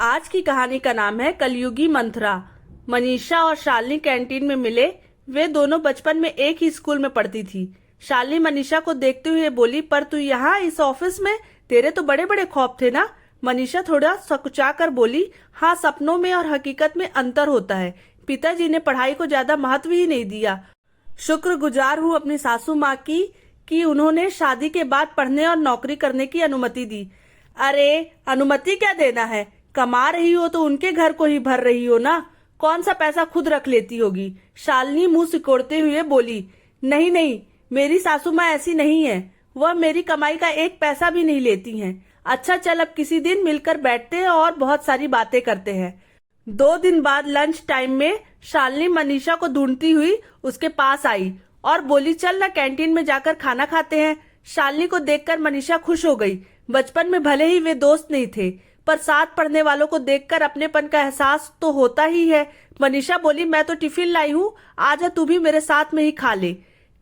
आज की कहानी का नाम है कलयुगी मंथरा। मनीषा और शालिनी कैंटीन में मिले। वे दोनों बचपन में एक ही स्कूल में पढ़ती थी। शालिनी मनीषा को देखते हुए बोली, पर तू यहाँ इस ऑफिस में, तेरे तो बड़े बड़े ख्वाब थे ना। मनीषा थोड़ा सकुचा कर बोली, हाँ, सपनों में और हकीकत में अंतर होता है। पिताजी ने पढ़ाई को ज्यादा महत्व ही नहीं दिया। शुक्रगुजार हूँ अपनी सासू माँ की कि उन्होंने शादी के बाद पढ़ने और नौकरी करने की अनुमति दी। अरे अनुमति क्या देना है, कमा रही हो तो उनके घर को ही भर रही हो ना, कौन सा पैसा खुद रख लेती होगी। शालिनी मुंह सिकोड़ते हुए बोली, नहीं नहीं, मेरी सासू माँ ऐसी नहीं है, वह मेरी कमाई का एक पैसा भी नहीं लेती हैं। अच्छा चल, अब किसी दिन मिलकर बैठते हैं और बहुत सारी बातें करते हैं। 2 दिन बाद लंच टाइम में शालिनी मनीषा को ढूंढती हुई उसके पास आई और बोली, चल ना कैंटीन में जाकर खाना खाते हैं। शालिनी को देखकर मनीषा खुश हो गई। बचपन में भले ही वे दोस्त नहीं थे, पर साथ पढ़ने वालों को देखकर अपनेपन का एहसास तो होता ही है। मनीषा बोली, मैं तो टिफिन लाई हूँ, आजा तू भी मेरे साथ में ही खा ले।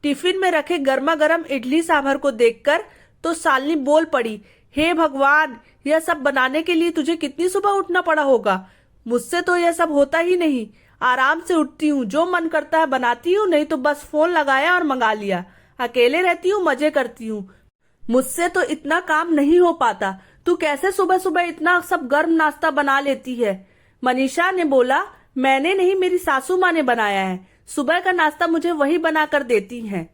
टिफिन में रखे गर्मा गर्म इडली सांभर को देखकर तो शालिनी बोल पड़ी, हे भगवान, यह सब बनाने के लिए तुझे कितनी सुबह उठना पड़ा होगा। मुझसे तो यह सब होता ही नहीं। आराम से उठती हूँ, जो मन करता है बनाती हूँ, नहीं तो बस फोन लगाया और मंगा लिया। अकेले रहती हूँ, मजे करती हूँ। मुझसे तो इतना काम नहीं हो पाता। तू कैसे सुबह सुबह इतना सब गर्म नाश्ता बना लेती है। मनीषा ने बोला, मैंने नहीं, मेरी सासू माँ ने बनाया है। सुबह का नाश्ता मुझे वही बनाकर देती हैं।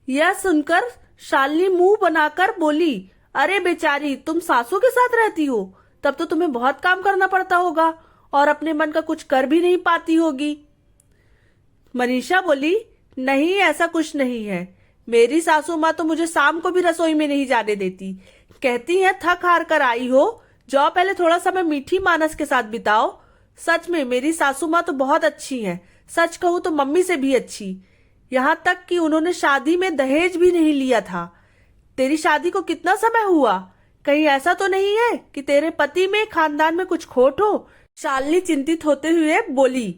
यह सुनकर शालिनी मुंह बनाकर बोली, अरे बेचारी, तुम सासू के साथ रहती हो, तब तो तुम्हें बहुत काम करना पड़ता होगा और अपने मन का कुछ कर भी नहीं पाती होगी। मनीषा बोली, नहीं, ऐसा कुछ नहीं है। मेरी सासू माँ तो मुझे शाम को भी रसोई में नहीं जाने देती। कहती है, थक हार कर आई हो, जाओ पहले थोड़ा समय मीठी मानस के साथ बिताओ। सच में मेरी सासू माँ तो बहुत अच्छी हैं। सच कहूँ तो मम्मी से भी अच्छी। यहाँ तक कि उन्होंने शादी में दहेज भी नहीं लिया था। तेरी शादी को कितना समय हुआ? कहीं ऐसा तो नहीं है कि तेरे पति में, खानदान में कुछ खोट हो? शालिनी चिंतित होते हुए बोली।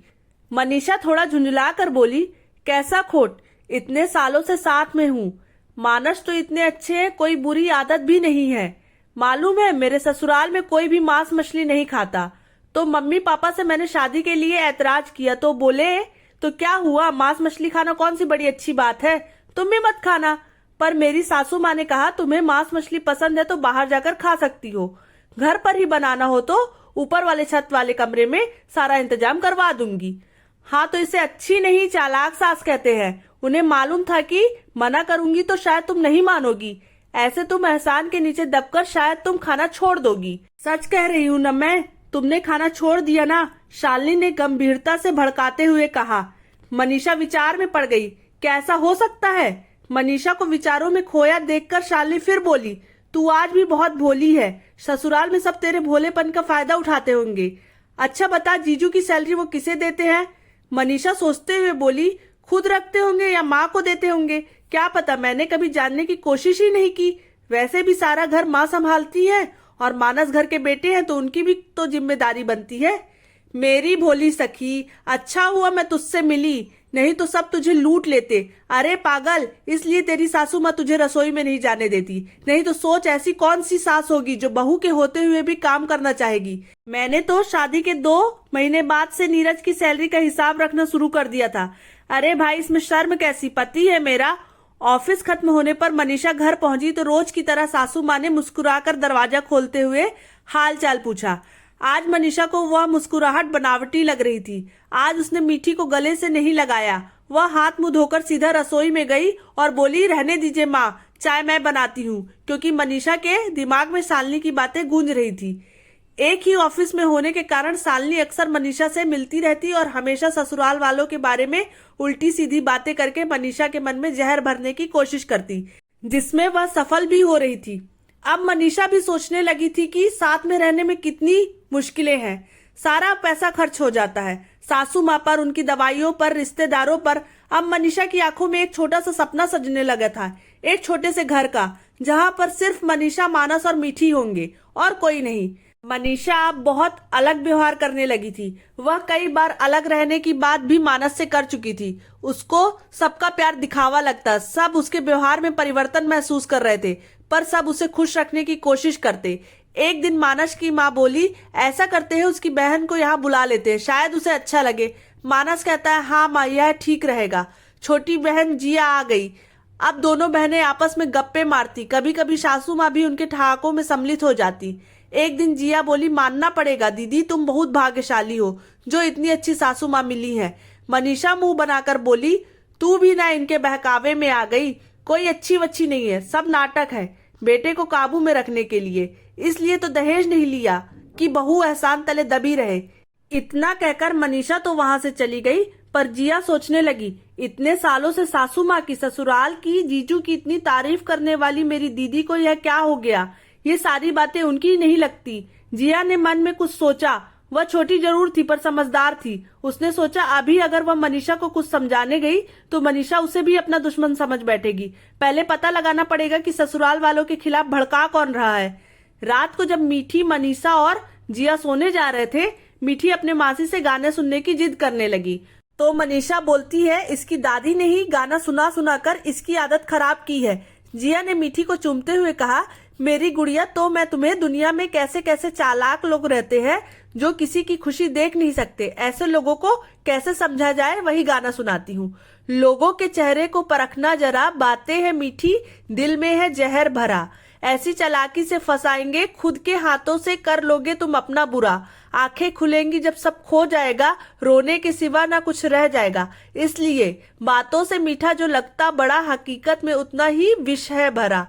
मनीषा थोड़ा झुंझला कर बोली, कैसा खोट? इतने सालों से साथ में हूँ। मानस तो इतने अच्छे हैं, कोई बुरी आदत भी नहीं है। मालूम है, मेरे ससुराल में कोई भी मांस मछली नहीं खाता। तो मम्मी पापा से मैंने शादी के लिए ऐतराज किया तो बोले, तो क्या हुआ, मांस मछली खाना कौन सी बड़ी अच्छी बात है, तुम भी मत खाना। पर मेरी सासू माँ ने कहा, तुम्हें मांस मछली पसंद है तो बाहर जाकर खा सकती हो, घर पर ही बनाना हो तो ऊपर वाले छत वाले कमरे में सारा इंतजाम करवा दूंगी। हाँ, तो इसे अच्छी नहीं, चालाक सास कहते हैं। उन्हें मालूम था कि मना करूंगी तो शायद तुम नहीं मानोगी। ऐसे तुम एहसान के नीचे दबकर शायद तुम खाना छोड़ दोगी। सच कह रही हूँ ना मैं, तुमने खाना छोड़ दिया ना, शालिनी ने गंभीरता से भड़काते हुए कहा। मनीषा विचार में पड़ गई। कैसा हो सकता है? मनीषा को विचारों में खोया देखकर शालिनी फिर बोली, तू आज भी बहुत भोली है। ससुराल में सब तेरे भोलेपन का फायदा उठाते होंगे। अच्छा बता, जीजू की सैलरी वो किसे देते हैं? मनीषा सोचते हुए बोली, खुद रखते होंगे या माँ को देते होंगे, क्या पता, मैंने कभी जानने की कोशिश ही नहीं की। वैसे भी सारा घर माँ संभालती है और मानस घर के बेटे हैं तो उनकी भी तो जिम्मेदारी बनती है। मेरी भोली सखी, अच्छा हुआ मैं तुझसे मिली, नहीं तो सब तुझे लूट लेते। अरे पागल, इसलिए तेरी सासू माँ तुझे रसोई में नहीं जाने देती। नहीं तो सोच, ऐसी कौन सी सास होगी जो बहू के होते हुए भी काम करना चाहेगी। मैंने तो शादी के 2 महीने बाद से नीरज की सैलरी का हिसाब रखना शुरू कर दिया था। अरे भाई, इसमें शर्म कैसी, पति है मेरा। ऑफिस खत्म होने पर मनीषा घर पहुंची तो रोज की तरह सासू माँ ने मुस्कुराकर दरवाजा खोलते हुए हाल चाल पूछा। आज मनीषा को वह मुस्कुराहट बनावटी लग रही थी। आज उसने मीठी को गले से नहीं लगाया। वह हाथ मुंह धोकर सीधा रसोई में गई और बोली, रहने दीजिए माँ, चाय मैं बनाती हूँ। क्योंकि मनीषा के दिमाग में शालिनी की बातें गूंज रही थी। एक ही ऑफिस में होने के कारण शालिनी अक्सर मनीषा से मिलती रहती और हमेशा ससुराल वालों के बारे में उल्टी सीधी बातें करके मनीषा के मन में जहर भरने की कोशिश करती, जिसमें वह सफल भी हो रही थी। अब मनीषा भी सोचने लगी थी कि साथ में रहने में कितनी मुश्किलें हैं। सारा पैसा खर्च हो जाता है, सासू माँ पर, उनकी दवाइयों पर, रिश्तेदारों पर। अब मनीषा की आंखों में एक छोटा सा सपना सजने लगा था, एक छोटे से घर का, जहाँ पर सिर्फ मनीषा, मानस और मीठी होंगे और कोई नहीं। मनीषा अब बहुत अलग व्यवहार करने लगी थी। वह कई बार अलग रहने की बात भी मानस से कर चुकी थी। उसको सबका प्यार दिखावा लगता, सब उसके व्यवहार में परिवर्तन महसूस कर रहे थे, पर सब उसे खुश रखने की कोशिश करते। एक दिन मानस की माँ बोली, ऐसा करते हैं उसकी बहन को यहाँ बुला लेते हैं, शायद उसे अच्छा लगे। मानस कहता है, हाँ माँ यह ठीक रहेगा। छोटी बहन जिया आ गई। अब दोनों बहनें आपस में गप्पे मारती, कभी कभी सासू माँ भी उनके ठहाकों में सम्मिलित हो जाती। एक दिन जिया बोली, मानना पड़ेगा दीदी, तुम बहुत भाग्यशाली हो जो इतनी अच्छी सासू माँ मिली है। मनीषा मुंह बनाकर बोली, तू भी ना इनके बहकावे में आ गई, कोई अच्छी वच्छी नहीं है, सब नाटक है बेटे को काबू में रखने के लिए, इसलिए तो दहेज नहीं लिया कि बहू एहसान तले दबी रहे। इतना कहकर मनीषा तो वहां से चली गई, पर जिया सोचने लगी, इतने सालों से सासू माँ की, ससुराल की, जीजू की इतनी तारीफ करने वाली मेरी दीदी को यह क्या हो गया? ये सारी बातें उनकी ही नहीं लगती। जिया ने मन में कुछ सोचा। वह छोटी जरूर थी पर समझदार थी। उसने सोचा अभी अगर वह मनीषा को कुछ समझाने गई तो मनीषा उसे भी अपना दुश्मन समझ बैठेगी। पहले पता लगाना पड़ेगा कि ससुराल वालों के खिलाफ भड़का कौन रहा है। रात को जब मीठी, मनीषा और जिया सोने जा रहे थे, मीठी अपने मासी से गाने सुनने की जिद करने लगी। तो मनीषा बोलती है, इसकी दादी ने ही गाना सुना सुना कर इसकी आदत खराब की है। जिया ने मीठी को चूमते हुए कहा, मेरी गुड़िया, तो मैं तुम्हें दुनिया में कैसे कैसे चालाक लोग रहते हैं जो किसी की खुशी देख नहीं सकते, ऐसे लोगों को कैसे समझा जाए वही गाना सुनाती हूँ। लोगों के चेहरे को परखना जरा, बातें हैं मीठी, दिल में है जहर भरा, ऐसी चालाकी से फंसाएंगे, खुद के हाथों से कर लोगे तुम अपना बुरा। आंखें खुलेंगी जब सब खो जाएगा, रोने के सिवा ना कुछ रह जाएगा। इसलिए बातों से मीठा जो लगता बड़ा, हकीकत में उतना ही विष है भरा।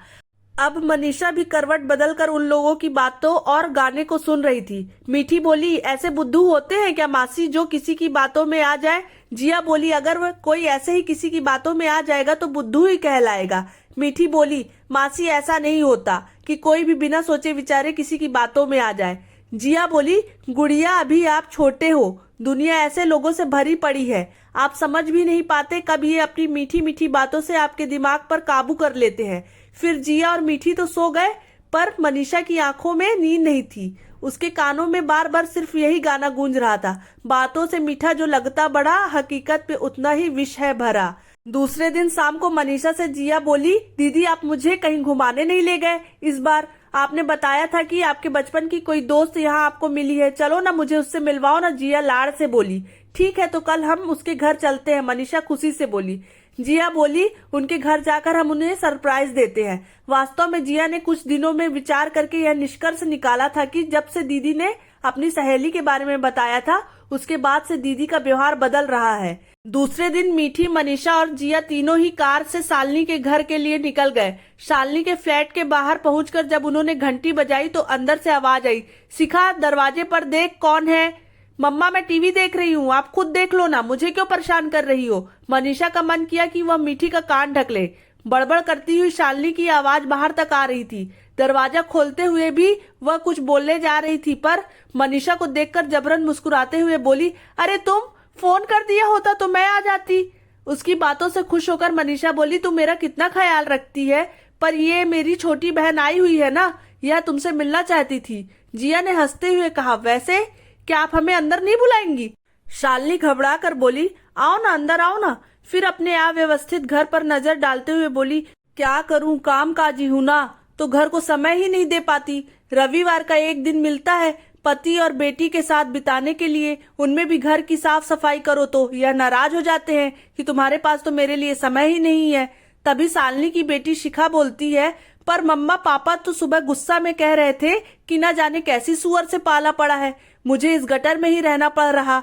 अब मनीषा भी करवट बदलकर उन लोगों की बातों और गाने को सुन रही थी। मीठी बोली, ऐसे बुद्धू होते हैं क्या मासी जो किसी की बातों में आ जाए? जिया बोली, अगर वह कोई ऐसे ही किसी की बातों में आ जाएगा तो बुद्धू ही कहलाएगा। मीठी बोली, मासी ऐसा नहीं होता कि कोई भी बिना सोचे विचारे किसी की बातों में आ जाए। जिया बोली, गुड़िया अभी आप छोटे हो, दुनिया ऐसे लोगों से भरी पड़ी है, आप समझ भी नहीं पाते कब ये अपनी मीठी मीठी बातों से आपके दिमाग पर काबू कर लेते हैं। फिर जिया और मीठी तो सो गए, पर मनीषा की आंखों में नींद नहीं थी। उसके कानों में बार बार सिर्फ यही गाना गूंज रहा था, बातों से मीठा जो लगता बड़ा, हकीकत पे उतना ही विष है भरा। दूसरे दिन शाम को मनीषा से जिया बोली, दीदी आप मुझे कहीं घुमाने नहीं ले गए इस बार? आपने बताया था कि आपके बचपन की कोई दोस्त यहाँ आपको मिली है, चलो ना मुझे उससे मिलवाओ ना। जिया लाड़ से बोली, ठीक है तो कल हम उसके घर चलते हैं। मनीषा खुशी से बोली। जिया बोली, उनके घर जाकर हम उन्हें सरप्राइज देते हैं। वास्तव में जिया ने कुछ दिनों में विचार करके यह निष्कर्ष निकाला था कि जब से दीदी ने अपनी सहेली के बारे में बताया था, उसके बाद से दीदी का व्यवहार बदल रहा है। दूसरे दिन मीठी, मनीषा और जिया तीनों ही कार से शालिनी के घर के लिए निकल गए। शालिनी के फ्लैट के बाहर पहुंचकर जब उन्होंने घंटी बजाई तो अंदर से आवाज आई, शिखा दरवाजे पर देख कौन है। मम्मा मैं टीवी देख रही हूँ, आप खुद देख लो ना, मुझे क्यों परेशान कर रही हो? मनीषा का मन किया कि वह मीठी का कान ढक ले। बड़बड़ करती हुई शालिनी की आवाज बाहर तक आ रही थी। दरवाजा खोलते हुए भी वह कुछ बोलने जा रही थी, पर मनीषा को देखकर जबरन मुस्कुराते हुए बोली, अरे तुम फोन कर दिया होता तो मैं आ जाती। उसकी बातों से खुश होकर मनीषा बोली, तू मेरा कितना ख्याल रखती है, पर ये मेरी छोटी बहन आई हुई है ना, यह तुमसे मिलना चाहती थी। जिया ने हंसते हुए कहा, वैसे क्या आप हमें अंदर नहीं बुलाएंगी? शालिनी घबरा कर बोली, आओ ना अंदर आओ ना। फिर अपने अव्यवस्थित घर पर नजर डालते हुए बोली, क्या करूं, काम काजी हूं ना, तो घर को समय ही नहीं दे पाती। रविवार का एक दिन मिलता है पति और बेटी के साथ बिताने के लिए, उनमें भी घर की साफ सफाई करो तो यह नाराज हो जाते हैं कि तुम्हारे पास तो मेरे लिए समय ही नहीं है। तभी शालिनी की बेटी शिखा बोलती है, पर मम्मा पापा तो सुबह गुस्सा में कह रहे थे कि न जाने कैसी सुअर से पाला पड़ा है, मुझे इस गटर में ही रहना पड़ रहा।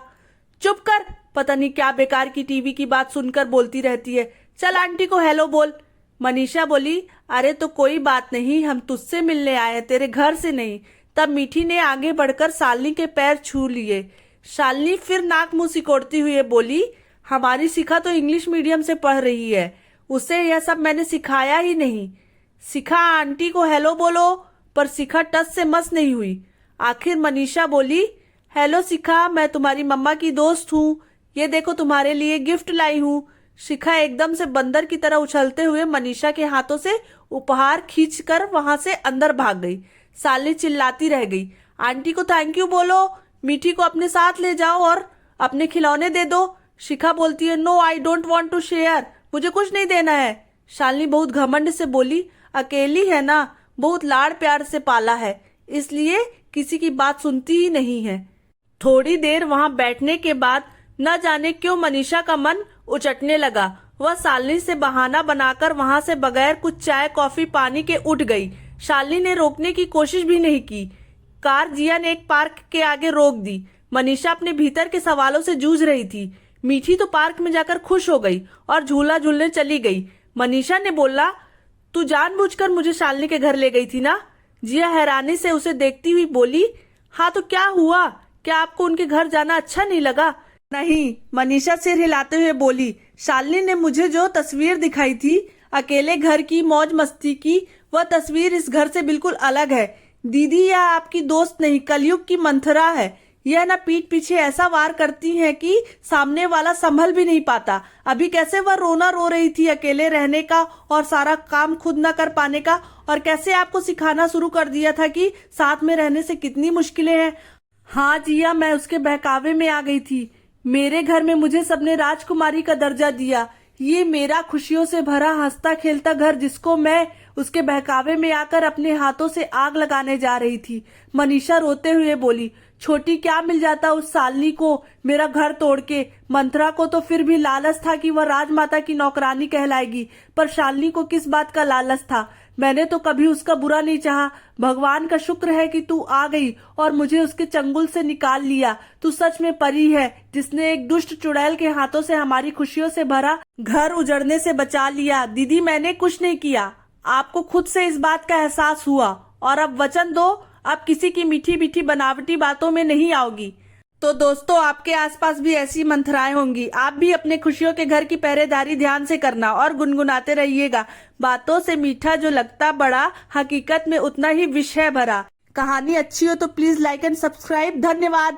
चुप कर, पता नहीं क्या बेकार की टीवी की बात सुनकर बोलती रहती है, चल आंटी को हेलो बोल। मनीषा बोली, अरे तो कोई बात नहीं, हम तुझसे मिलने आए हैं, तेरे घर से नहीं। तब मीठी ने आगे बढ़कर शालिनी के पैर छू लिए। शालिनी फिर नाक मुंह सिकोड़ती हुई बोली, हमारी शिखा तो इंग्लिश मीडियम से पढ़ रही है, उसे यह सब मैंने सिखाया ही नहीं। शिखा आंटी को हेलो बोलो, पर शिखा टस से मस नहीं हुई। आखिर मनीषा बोली, हेलो शिखा, मैं तुम्हारी मम्मा की दोस्त हूँ, ये देखो तुम्हारे लिए गिफ्ट लाई हूँ। शिखा एकदम से बंदर की तरह उछलते हुए मनीषा के हाथों से उपहार खींचकर वहां से अंदर भाग गई। शालिनी चिल्लाती रह गई, आंटी को थैंक यू बोलो, मीठी को अपने साथ ले जाओ और अपने खिलौने दे दो। शिखा बोलती है, no I don't want to share, मुझे कुछ नहीं देना है। शालिनी बहुत घमंड से बोली, अकेली है ना, बहुत लाड़ प्यार से पाला है, इसलिए किसी की बात सुनती ही नहीं है। थोड़ी देर वहां बैठने के बाद न जाने क्यों मनीषा का मन उचटने लगा। वह शालिनी से बहाना बनाकर वहां से बगैर कुछ चाय कॉफी पानी के उठ गई। शालिनी ने रोकने की कोशिश भी नहीं की। कार जिया ने एक पार्क के आगे रोक दी। मनीषा अपने भीतर के सवालों से जूझ रही थी। मीठी तो पार्क में जाकर खुश हो गई और झूला झूलने चली गई। मनीषा ने बोला, तू जानबूझकर मुझे शालिनी के घर ले गई थी ना? जिया हैरानी से उसे देखती हुई बोली, हाँ तो क्या हुआ? क्या आपको उनके घर जाना अच्छा नहीं लगा? नहीं, मनीषा सिर हिलाते हुए बोली। शालिनी ने मुझे जो तस्वीर दिखाई थी अकेले घर की मौज मस्ती की, वह तस्वीर इस घर से बिल्कुल अलग है। दीदी यह आपकी दोस्त नहीं, कलयुग की मंथरा है। यह ना पीठ पीछे ऐसा वार करती है कि सामने वाला संभल भी नहीं पाता। अभी कैसे वह रोना रो रही थी अकेले रहने का और सारा काम खुद न कर पाने का, और कैसे आपको सिखाना शुरू कर दिया था कि साथ में रहने से कितनी मुश्किलें हैं। हाँ जिया, मैं उसके बहकावे में आ गई थी। मेरे घर में मुझे सबने राजकुमारी का दर्जा दिया। ये मेरा खुशियों से भरा हंसता खेलता घर, जिसको मैं उसके बहकावे में आकर अपने हाथों से आग लगाने जा रही थी। मनीषा रोते हुए बोली, छोटी क्या मिल जाता उस शालिनी को मेरा घर तोड़ के। मंत्रा को तो फिर भी लालच था कि वह राजमाता की नौकरानी कहलाएगी, पर शालिनी को किस बात का लालच था? मैंने तो कभी उसका बुरा नहीं चाहा। भगवान का शुक्र है कि तू आ गई और मुझे उसके चंगुल से निकाल लिया। तू सच में परी है, जिसने एक दुष्ट चुड़ैल के हाथों से हमारी खुशियों से भरा घर उजड़ने से बचा लिया। दीदी मैंने कुछ नहीं किया। आपको खुद से इस बात का एहसास हुआ, और अब वचन दो, अब किसी की मीठी मीठी बनावटी बातों में नहीं आओगी। तो दोस्तों, आपके आसपास भी ऐसी मंथराएं होंगी। आप भी अपने खुशियों के घर की पहरेदारी ध्यान से करना और गुनगुनाते रहिएगा। बातों से मीठा जो लगता बड़ा, हकीकत में उतना ही विष है भरा। कहानी अच्छी हो तो प्लीज लाइक एंड सब्सक्राइब। धन्यवाद।